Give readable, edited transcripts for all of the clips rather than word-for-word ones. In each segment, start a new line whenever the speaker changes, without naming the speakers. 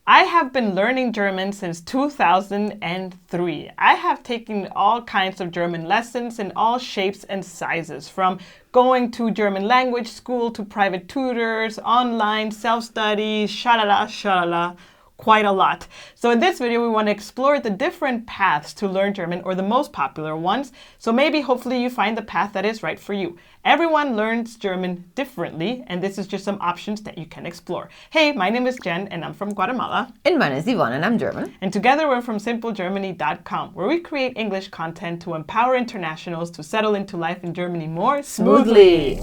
I have been learning German since 2003. I have taken all kinds of German lessons in all shapes and sizes, from going to German language school to private tutors, online, self-study, shalala, shalala, quite a lot. So in this video, we want to explore the different paths to learn German, or the most popular ones. So maybe, hopefully, you find the path that is right for you. Everyone learns German differently, and this is just some options that you can explore. Hey, my name is Jen, and I'm from Guatemala.
And mine is Yvonne, and I'm German.
And together we're from simplegermany.com, where we create English content to empower internationals to settle into life in Germany more smoothly.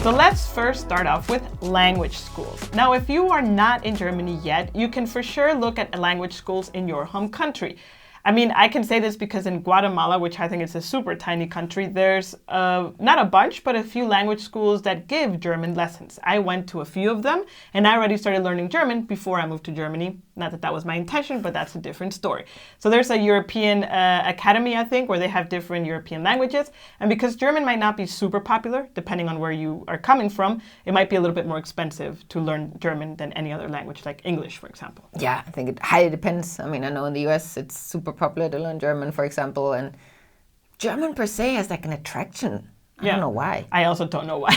So let's first start off with language schools. Now, if you are not in Germany yet, you can for sure look at language schools in your home country. I mean, I can say this because in Guatemala, which I think is a super tiny country, there's not a bunch, but a few language schools that give German lessons. I went to a few of them, and I already started learning German before I moved to Germany. Not that that was my intention, but that's a different story. So there's a European academy, I think, where they have different European languages. And because German might not be super popular, depending on where you are coming from, it might be a little bit more expensive to learn German than any other language, like English, for example.
Yeah, I think it highly depends. I mean, I know in the US it's super popular to learn German, for example, and German per se has like an attraction. I don't know why.
I also don't know why.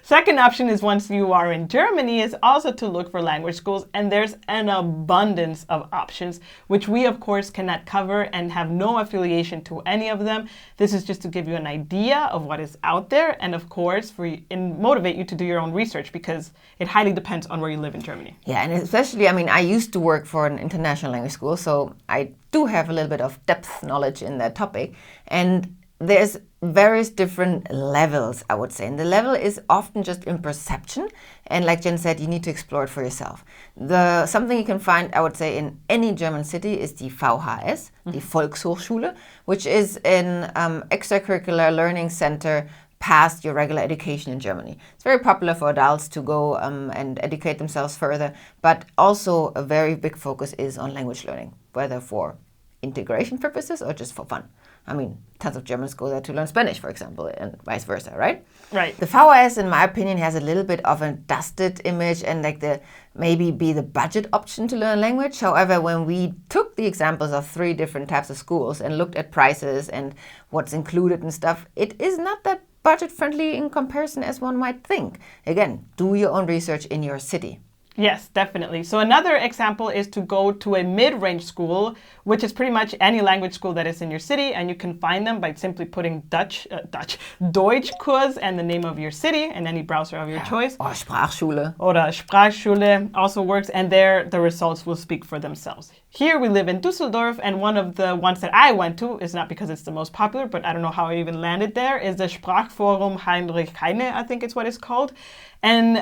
Second option is, once you are in Germany, is also to look for language schools, and there's an abundance of options, which we of course cannot cover and have no affiliation to any of them. This is just to give you an idea of what is out there, and of course and motivate you to do your own research, because it highly depends on where you live in Germany.
Yeah, and especially, I mean, I used to work for an international language school, so I do have a little bit of depth knowledge in that topic, and there's various different levels, I would say. And the level is often just in perception. And like Jen said, you need to explore it for yourself. Something you can find, I would say, in any German city is the VHS, the Volkshochschule, which is an extracurricular learning center past your regular education in Germany. It's very popular for adults to go and educate themselves further, but also a very big focus is on language learning, whether for integration purposes or just for fun. I mean, tons of Germans go there to learn Spanish, for example, and vice versa, right?
Right.
The VHS, in my opinion, has a little bit of a dusted image and maybe be the budget option to learn language. However, when we took the examples of 3 different types of schools and looked at prices and what's included and stuff, it is not that budget friendly in comparison as one might think. Again, do your own research in your city.
Yes, definitely. So another example is to go to a mid-range school, which is pretty much any language school that is in your city, and you can find them by simply putting Deutschkurs and the name of your city in any browser of your choice.
Or Sprachschule.
Oder Sprachschule also works, and there the results will speak for themselves. Here we live in Düsseldorf, and one of the ones that I went to, is not because it's the most popular, but I don't know how I even landed there, is the Sprachforum Heinrich Heine, I think it's what it's called. And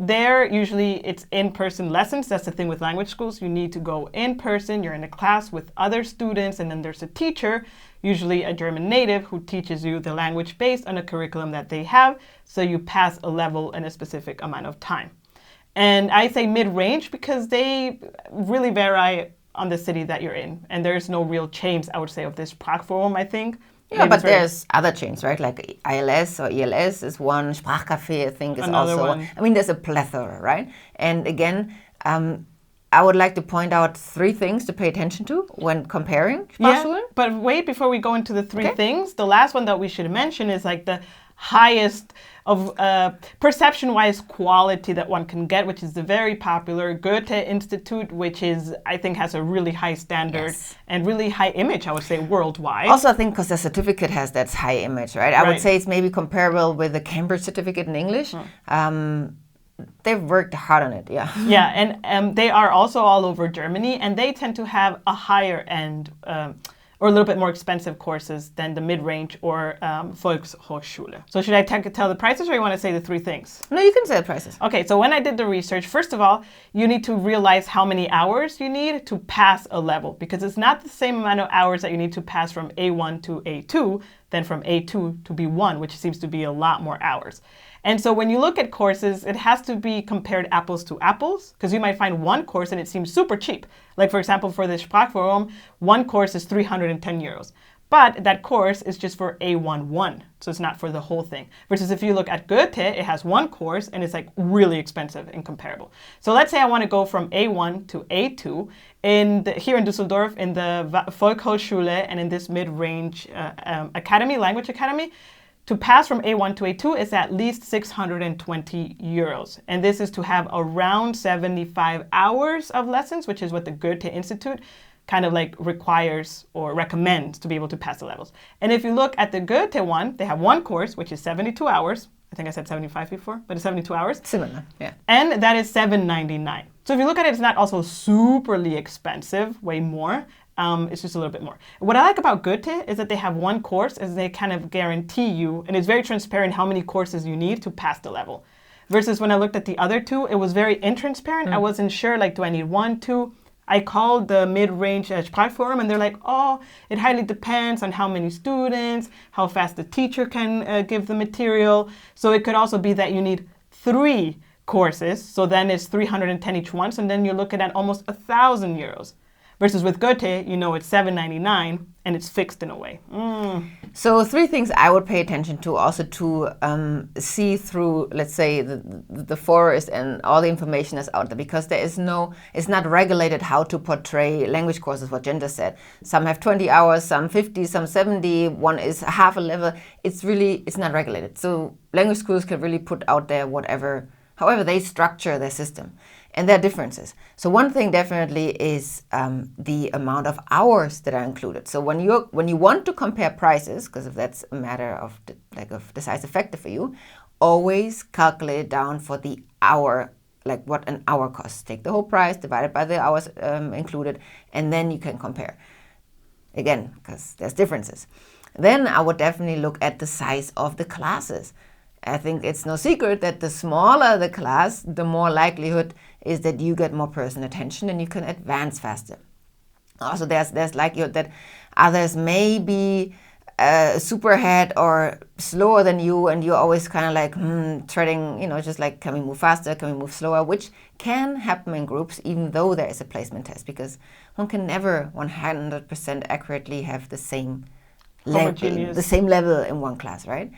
there, usually it's in-person lessons. That's the thing with language schools. You need to go in person. You're in a class with other students, and then there's a teacher, usually a German native, who teaches you the language based on a curriculum that they have, so you pass a level in a specific amount of time. And I say mid-range because they really vary on the city that you're in, and there's no real chains, I would say, of this Sprachforum, I think.
Yeah, but there's other chains, right? Like ILS or ELS is one. Sprachcafé, I think, is
another
also
one.
I mean, there's a plethora, right? And again, I would like to point out 3 things to pay attention to when comparing Sprachschulen.
Yeah, but wait, before we go into the 3 things, the last one that we should mention is like the highest of perception-wise quality that one can get, which is the very popular Goethe Institute, which is, I think, has a really high standard and really high image, I would say, worldwide.
Also, I think because the certificate has that high image, right? I would say it's maybe comparable with the Cambridge certificate in English. They've worked hard on it, yeah.
Yeah, and they are also all over Germany, and they tend to have a higher end or a little bit more expensive courses than the mid-range or Volkshochschule. So should I tell the prices, or you want to say the 3 things?
No, you can say the prices.
Okay, so when I did the research, first of all, you need to realize how many hours you need to pass a level, because it's not the same amount of hours that you need to pass from A1 to A2 than from A2 to B1, which seems to be a lot more hours. And so when you look at courses, it has to be compared apples to apples, because you might find one course and it seems super cheap. Like, for example, for the Sprachforum, one course is 310 euros. But that course is just for A11, so it's not for the whole thing. Versus if you look at Goethe, it has one course and it's like really expensive and comparable. So let's say I want to go from A1 to A2 here in Düsseldorf in the Volkshochschule and in this mid-range academy, language academy. To pass from A1 to A2 is at least 620 euros. And this is to have around 75 hours of lessons, which is what the Goethe Institute kind of like requires or recommends to be able to pass the levels. And if you look at the Goethe one, they have one course, which is 72 hours. I think I said 75 before, but it's 72 hours.
Similar, yeah.
And that is $7.99. So if you look at it, it's not also superly expensive, way more. It's just a little bit more. What I like about Goethe is that they have one course as they kind of guarantee you, and it's very transparent how many courses you need to pass the level. Versus when I looked at the other two, it was very intransparent. I wasn't sure, like, do I need one, two? I called the mid-range Sprachforum and they're like, oh, it highly depends on how many students, how fast the teacher can give the material. So it could also be that you need 3 courses. So then it's 310 each one. So then you're looking at almost 1,000 euros. Versus with Goethe, you know it's $7.99 and it's fixed in a way.
So 3 things I would pay attention to, also to see through, let's say, the forest and all the information that's out there, because it's not regulated how to portray language courses, what Jen just said. Some have 20 hours, some 50, some 70, one is half a level. It's not regulated. So language schools can really put out there however they structure their system. And there are differences. So one thing definitely is the amount of hours that are included. So when you want to compare prices, because if that's a matter of decisive factor for you, always calculate down for the hour, like what an hour costs. Take the whole price, divide it by the hours included, and then you can compare. Again, because there's differences. Then I would definitely look at the size of the classes. I think it's no secret that the smaller the class, the more likelihood is that you get more personal attention and you can advance faster. Also, there's likelihood that others may be super ahead or slower than you, and you're always kind of like treading, just like, can we move faster, can we move slower, which can happen in groups, even though there is a placement test, because one can never 100% accurately have the same level in one class, right?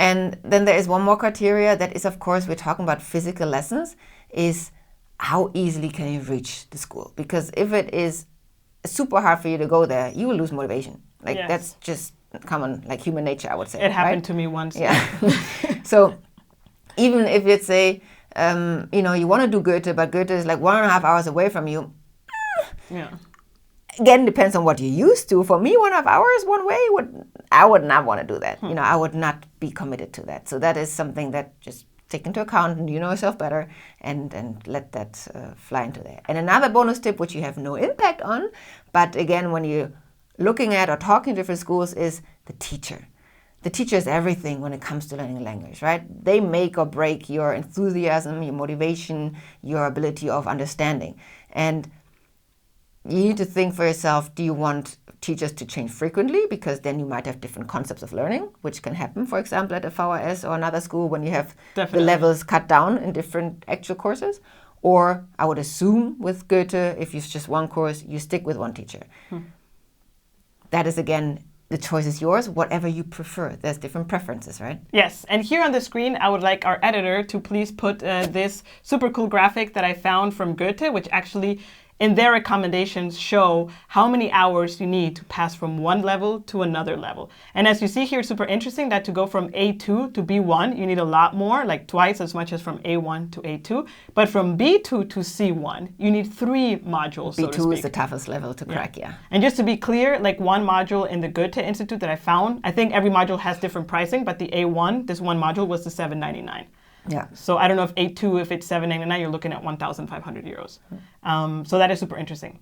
And then there is one more criteria that is, of course, we're talking about physical lessons, is how easily can you reach the school? Because if it is super hard for you to go there, you will lose motivation. That's just common, like human nature, I would say.
It happened to me once.
Yeah. So even if you say, you want to do Goethe, but Goethe is like 1.5 hours away from you.
Yeah.
Again, depends on what you're used to. For me, 1.5 hours one way, I would not want to do that. I would not be committed to that. So that is something that just take into account, and you know yourself better, and let that fly into there. And another bonus tip, which you have no impact on, but again, when you're looking at or talking to different schools, is the teacher. The teacher is everything when it comes to learning a language, right? They make or break your enthusiasm, your motivation, your ability of understanding. And you need to think for yourself, do you want teachers to change frequently? Because then you might have different concepts of learning, which can happen, for example, at a VHS or another school when you have the levels cut down in different actual courses. Or I would assume with Goethe, if you just one course, you stick with one teacher. That is, again, the choice is yours, whatever you prefer. There's different preferences, right?
Yes, and here on the screen, I would like our editor to please put this super cool graphic that I found from Goethe, which actually in their recommendations show how many hours you need to pass from one level to another level. And as you see here, super interesting that to go from A2 to B1, you need a lot more, like twice as much as from A1 to A2. But from B2 to C1, you need 3 modules, so to speak.
B2 is the toughest level to crack, yeah.
And just to be clear, like one module in the Goethe Institute that I found, I think every module has different pricing, but the A1, this one module was the $7.99.
Yeah.
So I don't know if A2, if it's $7.99, you're looking at 1,500 euros. So that is super interesting.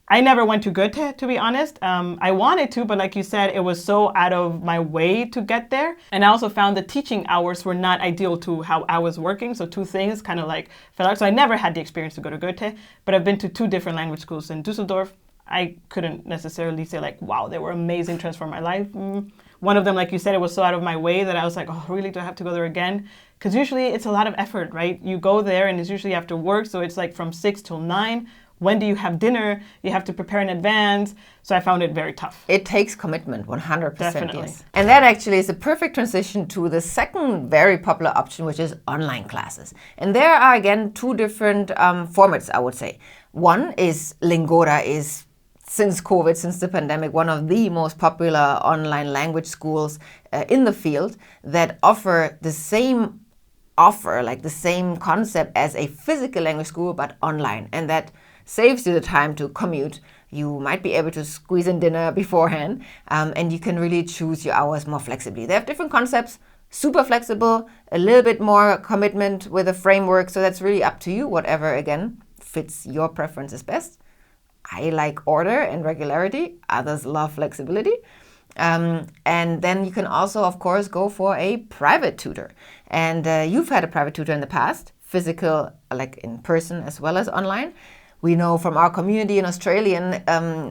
I never went to Goethe, to be honest. I wanted to, but like you said, it was so out of my way to get there. And I also found the teaching hours were not ideal to how I was working. So 2 things kind of like fell out. So I never had the experience to go to Goethe, but I've been to 2 different language schools in Düsseldorf. I couldn't necessarily say like, wow, they were amazing, transformed my life. One of them, like you said, it was so out of my way that I was like, oh, really, do I have to go there again? Because usually it's a lot of effort, right? You go there and it's usually after work. So it's like from 6 till 9, when do you have dinner? You have to prepare in advance. So I found it very tough.
It takes commitment, 100%.
Definitely.
Yes. And that actually is a perfect transition to the second very popular option, which is online classes. And there are, again, two different formats, I would say. One is Lingora is, since COVID, since the pandemic, one of the most popular online language schools in the field that offer the same like the same concept as a physical language school, but online. And that saves you the time to commute. You might be able to squeeze in dinner beforehand, and you can really choose your hours more flexibly. They have different concepts, super flexible, a little bit more commitment with a framework. So that's really up to you, whatever, again, fits your preferences best. I like order and regularity. Others love flexibility. And then you can also, of course, go for a private tutor. And you've had a private tutor in the past, physical, like in person as well as online. We know from our community in Australia,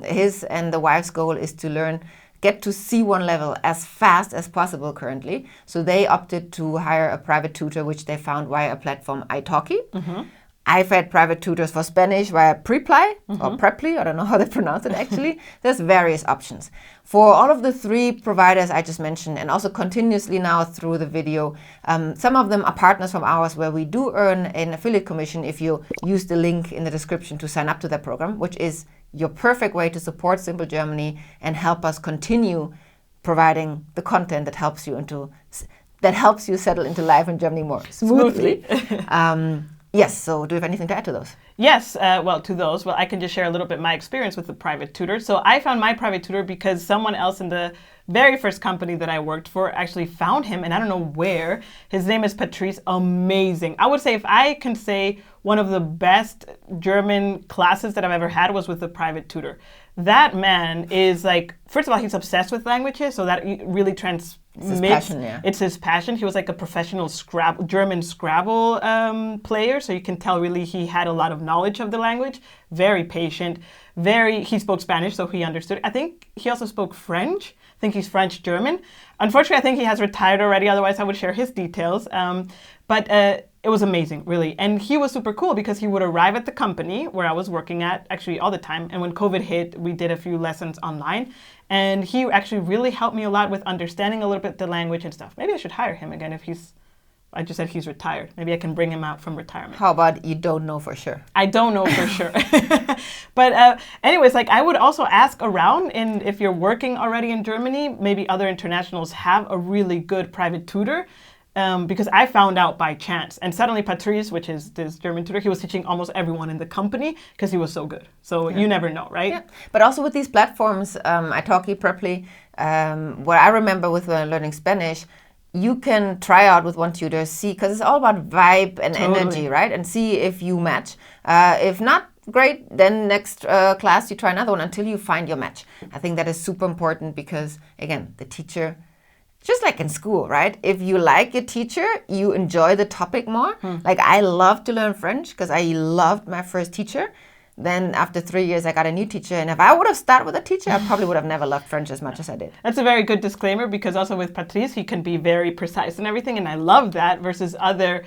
his and the wife's goal is to get to C1 level as fast as possible currently. So they opted to hire a private tutor, which they found via a platform, italki. Mm-hmm. I've had private tutors for Spanish via Preply or Preply. I don't know how they pronounce it actually. There's various options. For all of the three providers I just mentioned, and also continuously now through the video, some of them are partners from ours where we do earn an affiliate commission if you use the link in the description to sign up to that program, which is your perfect way to support Simple Germany and help us continue providing the content that helps you settle into life in Germany more smoothly. Yes, so do you have anything to add to those?
Yes, I can just share a little bit my experience with the private tutor. So I found my private tutor because someone else in the very first company that I worked for actually found him, and I don't know where. His name is Patrice. Amazing. I would say if I can say one of the best German classes that I've ever had was with a private tutor. That man is like, first of all, he's obsessed with languages, so that really transmits.
It's his passion, yeah.
It's his passion. He was like a professional German Scrabble player, so you can tell really he had a lot of knowledge of the language. Very patient. He spoke Spanish, so he understood. I think he also spoke French. I think he's French-German. Unfortunately, I think he has retired already. Otherwise, I would share his details. But it was amazing, really. And he was super cool because he would arrive at the company where I was working at, actually all the time. And when COVID hit, we did a few lessons online. And he actually really helped me a lot with understanding a little bit the language and stuff. Maybe I should hire him again I just said he's retired. Maybe I can bring him out from retirement.
How about you don't know for sure?
I don't know for sure. But anyways, like I would also ask around, and if you're working already in Germany, maybe other internationals have a really good private tutor. Because I found out by chance. And suddenly Patrice, which is this German tutor, he was teaching almost everyone in the company because he was so good. So you never know, right?
Yeah. But also with these platforms, italki, Preply, what I remember with learning Spanish, you can try out with one tutor, see, because it's all about vibe and energy, right? And see if you match. If not, great, then next class you try another one until you find your match. I think that is super important because, again, the teacher, just like in school, right? If you like your teacher, you enjoy the topic more. Like I love to learn French because I loved my first teacher. Then after 3 years, I got a new teacher. And if I would have started with a teacher, I probably would have never loved French as much as I did.
That's a very good disclaimer because also with Patrice, he can be very precise and everything. And I love that versus other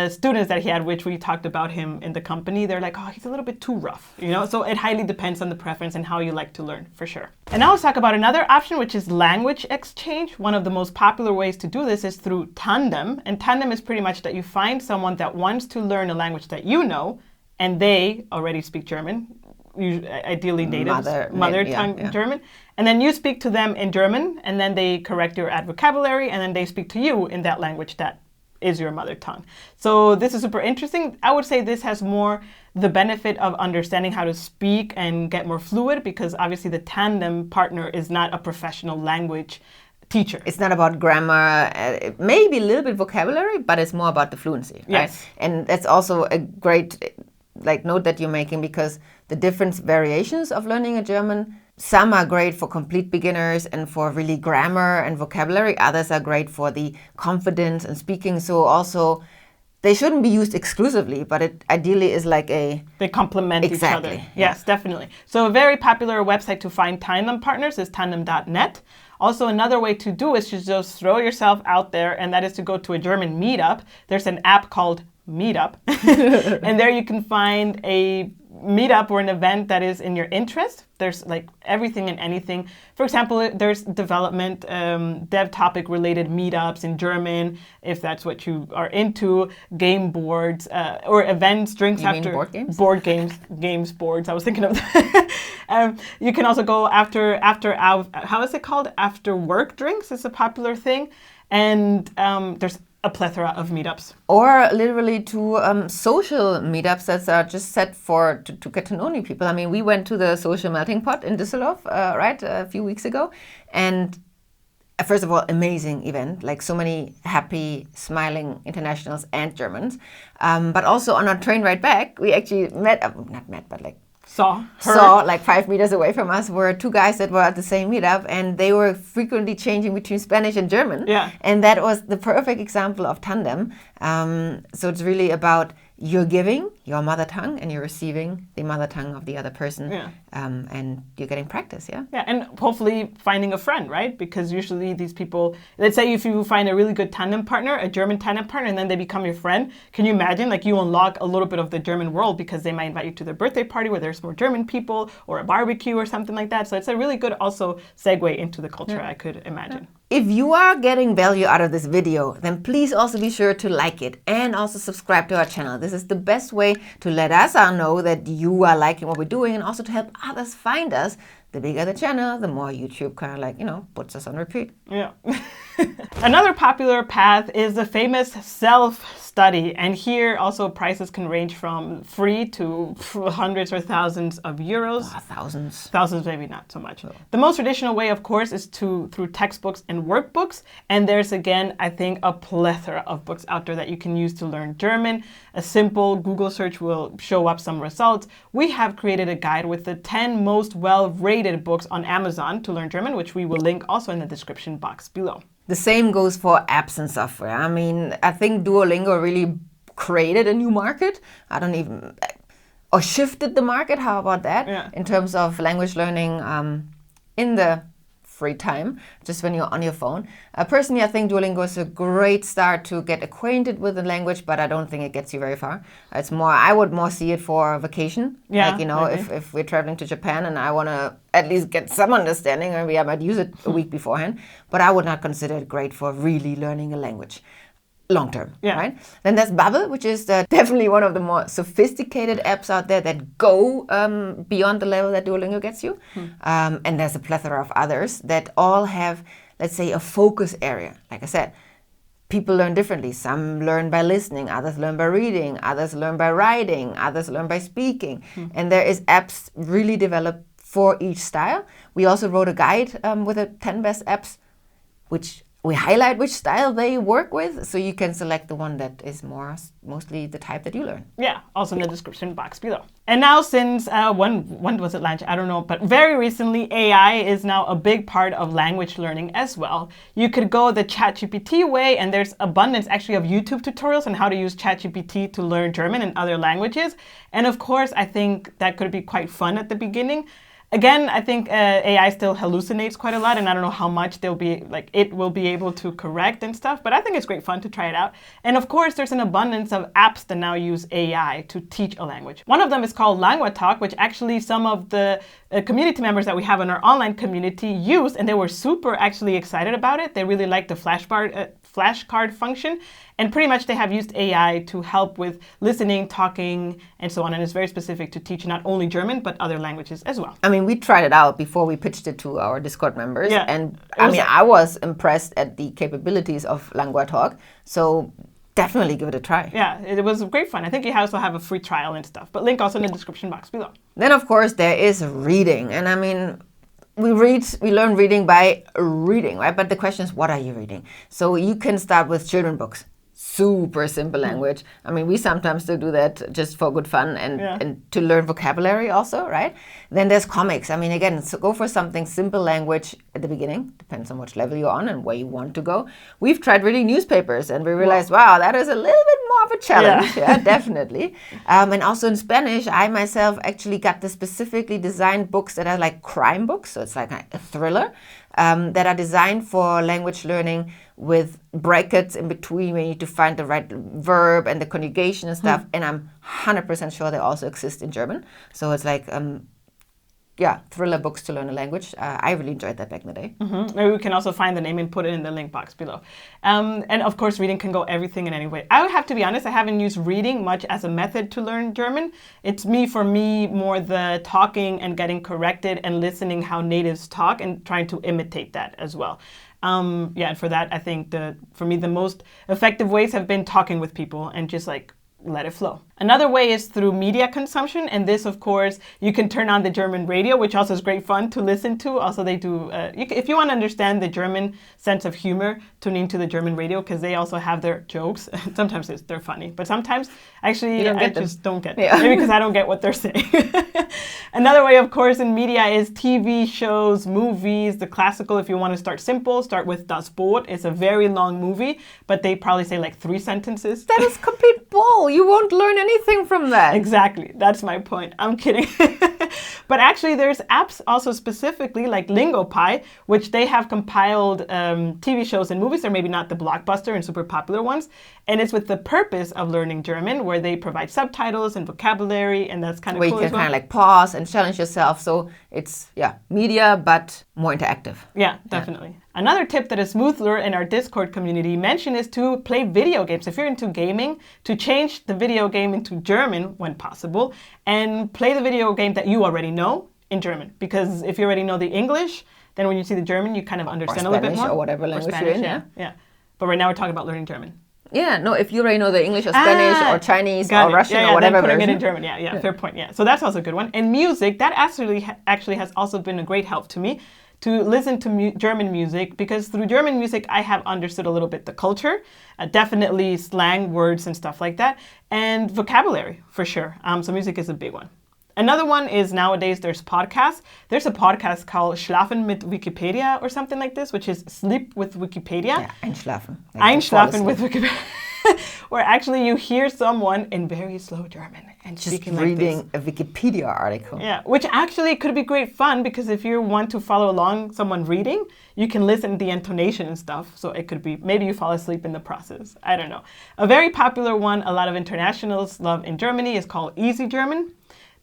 students that he had, which we talked about him in the company. They're like, oh, he's a little bit too rough, you know? So it highly depends on the preference and how you like to learn, for sure. And now let's talk about another option, which is language exchange. One of the most popular ways to do this is through Tandem. And Tandem is pretty much that you find someone that wants to learn a language that you know, and they already speak German, ideally native, mother tongue German. And then you speak to them in German, and then they correct your vocabulary, and then they speak to you in that language that is your mother tongue. So this is super interesting. I would say this has more the benefit of understanding how to speak and get more fluid because obviously the Tandem partner is not a professional language teacher.
It's not about grammar, maybe a little bit vocabulary, but it's more about the fluency, right?
Yes.
And that's also a great note that you're making because the different variations of learning a German, some are great for complete beginners and for really grammar and vocabulary. Others are great for the confidence and speaking. So also, they shouldn't be used exclusively, but it ideally is like
They complement each other.
Yeah.
Yes, definitely. So a very popular website to find Tandem partners is tandem.net. Also, another way to do is to just throw yourself out there, and that is to go to a German meetup. There's an app called Meetup, and there you can find a meetup or an event that is in your interest. There's like everything and anything. For example, there's development, dev topic related meetups in German, if that's what you are into, game boards, or events, drinks
You
after
mean board games?
Board games, boards. I was thinking of that. You can also go after how is it called? After work drinks is a popular thing, and there's a plethora of meetups.
Or literally to social meetups that are just set for to get to know new people. I mean, we went to the social melting pot in Düsseldorf, right, a few weeks ago. And first of all, amazing event, like so many happy, smiling internationals and Germans. But also on our train ride back, we actually saw like 5 meters away from us were two guys that were at the same meetup, and they were frequently changing between Spanish and German.
Yeah.
And that was the perfect example of tandem. So it's really about you're giving your mother tongue and you're receiving the mother tongue of the other person.
Yeah.
And you're getting practice, yeah?
Yeah, and hopefully finding a friend, right? Because usually these people, let's say if you find a really good tandem partner, a German tandem partner, and then they become your friend, can you imagine? Like you unlock a little bit of the German world because they might invite you to their birthday party where there's more German people or a barbecue or something like that. So it's a really good also segue into the culture, I could imagine.
Yeah. If you are getting value out of this video, then please also be sure to like it and also subscribe to our channel. This is the best way to let us all know that you are liking what we're doing and also to help others find us. The bigger the channel, the more YouTube kind of like, puts us on repeat.
Yeah. Another popular path is the famous self-study. And here also prices can range from free to hundreds or thousands of euros.
Thousands.
Thousands, maybe not so much. The most traditional way, of course, is through textbooks and workbooks. And there's, again, I think, a plethora of books out there that you can use to learn German. A simple Google search will show up some results. We have created a guide with the 10 most well-rated books on Amazon to learn German, which we will link also in the description box below.
The same goes for apps and software. I mean, I think Duolingo really created a new market. Or shifted the market, how about that?
Yeah.
In terms of language learning in the free time, just when you're on your phone. Personally, I think Duolingo is a great start to get acquainted with the language, but I don't think it gets you very far. I would more see it for vacation.
Yeah,
like, if we're traveling to Japan and I want to at least get some understanding, maybe I might use it a week beforehand, but I would not consider it great for really learning a language. Long term, right? Then there's Bubble, which is definitely one of the more sophisticated apps out there that go beyond the level that Duolingo gets you. And there's a plethora of others that all have, let's say, a focus area. Like I said, people learn differently. Some learn by listening, others learn by reading, others learn by writing, others learn by speaking. And there is apps really developed for each style. We also wrote a guide with the 10 best apps, which we highlight which style they work with, so you can select the one that is mostly the type that you learn.
Yeah, also in the description box below. And now since, when was it launched? I don't know, but very recently AI is now a big part of language learning as well. You could go the ChatGPT way, and there's abundance actually of YouTube tutorials on how to use ChatGPT to learn German and other languages. And of course, I think that could be quite fun at the beginning. Again, I think AI still hallucinates quite a lot, and I don't know how much it will be able to correct and stuff, but I think it's great fun to try it out. And of course, there's an abundance of apps that now use AI to teach a language. One of them is called LanguaTalk, which actually some of the community members that we have in our online community use, and they were super actually excited about it. They really liked the flashcard function, and pretty much they have used AI to help with listening, talking, and so on, and it's very specific to teach not only German, but other languages as well.
I mean, we tried it out before we pitched it to our Discord members, and I was impressed at the capabilities of LanguaTalk, so definitely give it a try.
Yeah, it was great fun. I think you also have a free trial and stuff, but link also in the description box below.
Then, of course, there is reading, and I mean, we learn reading by reading, right? But the question is, what are you reading? So you can start with children books. Super simple language. I mean, we sometimes still do that just for good fun and to learn vocabulary also, right? Then there's comics. I mean, again, so go for something simple language at the beginning. Depends on which level you're on and where you want to go. We've tried reading newspapers and we realized, wow, that is a little bit more of a challenge. Yeah, definitely. And also in Spanish, I myself actually got the specifically designed books that are like crime books. So it's like a thriller. that are designed for language learning with brackets in between where you need to find the right verb and the conjugation and stuff. And I'm 100% sure they also exist in German. So it's like, thriller books to learn a language. I really enjoyed that back in the day.
Maybe we can also find the name and put it in the link box below. And of course, reading can go everything in any way. I would have to be honest, I haven't used reading much as a method to learn German. It's for me, more the talking and getting corrected and listening how natives talk and trying to imitate that as well. And for that, I think for me, the most effective ways have been talking with people and just like let it flow. Another way is through media consumption, and this, of course, you can turn on the German radio, which also is great fun to listen to. Also, they do, if you want to understand the German sense of humor, tune into the German radio, because they also have their jokes. Sometimes they're funny, but sometimes, actually, I just don't get them. Yeah. Maybe because I don't get what they're saying. Another way, of course, in media is TV shows, movies, the classical. If you want to start simple, start with Das Boot. It's a very long movie, but they probably say like 3 sentences.
That is complete bull. You won't learn anything from that.
Exactly. That's my point. I'm kidding. But actually, there's apps also specifically like LingoPie, which they have compiled TV shows and movies. They're maybe not the blockbuster and super popular ones. And it's with the purpose of learning German, where they provide subtitles and vocabulary, and that's kind of cool.
Where you can kind of like pause and challenge yourself. So it's, media, but more interactive.
Yeah, definitely. Yeah. Another tip that a Smoothler in our Discord community mentioned is to play video games. If you're into gaming, to change the video game into German when possible, and play the video game that you already know in German. Because if you already know the English, then when you see the German, you kind of understand a little bit more.
Or whatever language you're in.
Yeah. But right now we're talking about learning German.
Yeah, no, if you already know the English or Spanish or Chinese or Russian or whatever
then putting
version.
It in German, fair point, So that's also a good one. And music, that actually has also been a great help to me to listen to German music, because through German music, I have understood a little bit the culture, definitely slang words and stuff like that, and vocabulary for sure. So music is a big one. Another one is nowadays there's podcasts. There's a podcast called Schlafen mit Wikipedia or something like this, which is Sleep with Wikipedia.
Yeah, Einschlafen.
Einschlafen with Wikipedia. Where actually you hear someone in very slow German and
just
speaking
reading
like this.
A Wikipedia article.
Yeah, which actually could be great fun, because if you want to follow along someone reading, you can listen to the intonation and stuff. So it could be, maybe you fall asleep in the process. I don't know. A very popular one a lot of internationals love in Germany is called Easy German.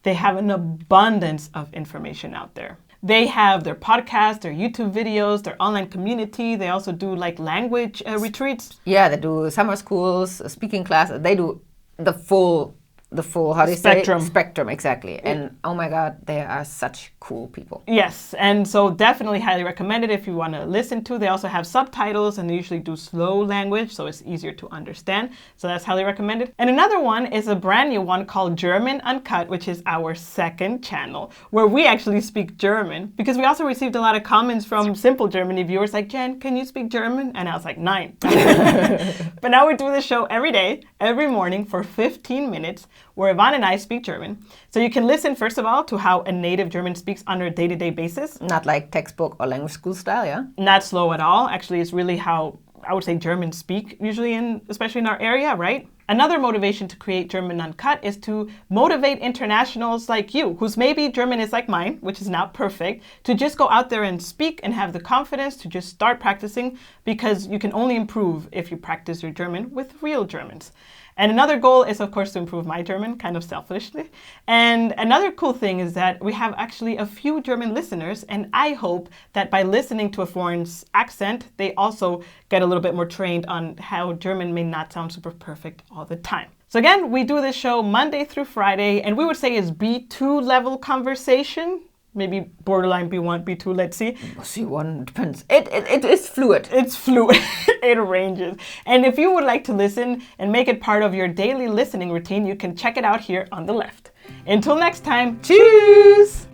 They have an abundance of information out there. They have their podcasts, their YouTube videos, their online community. They also do like language retreats.
Yeah, they do summer schools, speaking classes. They do the full spectrum, exactly. And oh my God, they are such cool people.
Yes, and so definitely highly recommended if you want to listen to. They also have subtitles, and they usually do slow language, so it's easier to understand. So that's highly recommended. And another one is a brand new one called German Uncut, which is our second channel, where we actually speak German, because we also received a lot of comments from Simple Germany viewers like, Jen, can you speak German? And I was like, 9. But now we do this show every day, every morning for 15 minutes, where Yvonne and I speak German. So you can listen, first of all, to how a native German speaks on a day-to-day basis.
Not like textbook or language school style, yeah?
Not slow at all. Actually, it's really how I would say Germans speak, usually especially in our area, right? Another motivation to create German Uncut is to motivate internationals like you, whose maybe German is like mine, which is not perfect, to just go out there and speak and have the confidence to just start practicing, because you can only improve if you practice your German with real Germans. And another goal is, of course, to improve my German, kind of selfishly. And another cool thing is that we have actually a few German listeners, and I hope that by listening to a foreign accent, they also get a little bit more trained on how German may not sound super perfect all the time. So again, we do this show Monday through Friday, and we would say is B2 level conversation. Maybe borderline B1, B2, let's see.
C1, depends. It is fluid.
It's fluid. It ranges. And if you would like to listen and make it part of your daily listening routine, you can check it out here on the left. Until next time, cheers!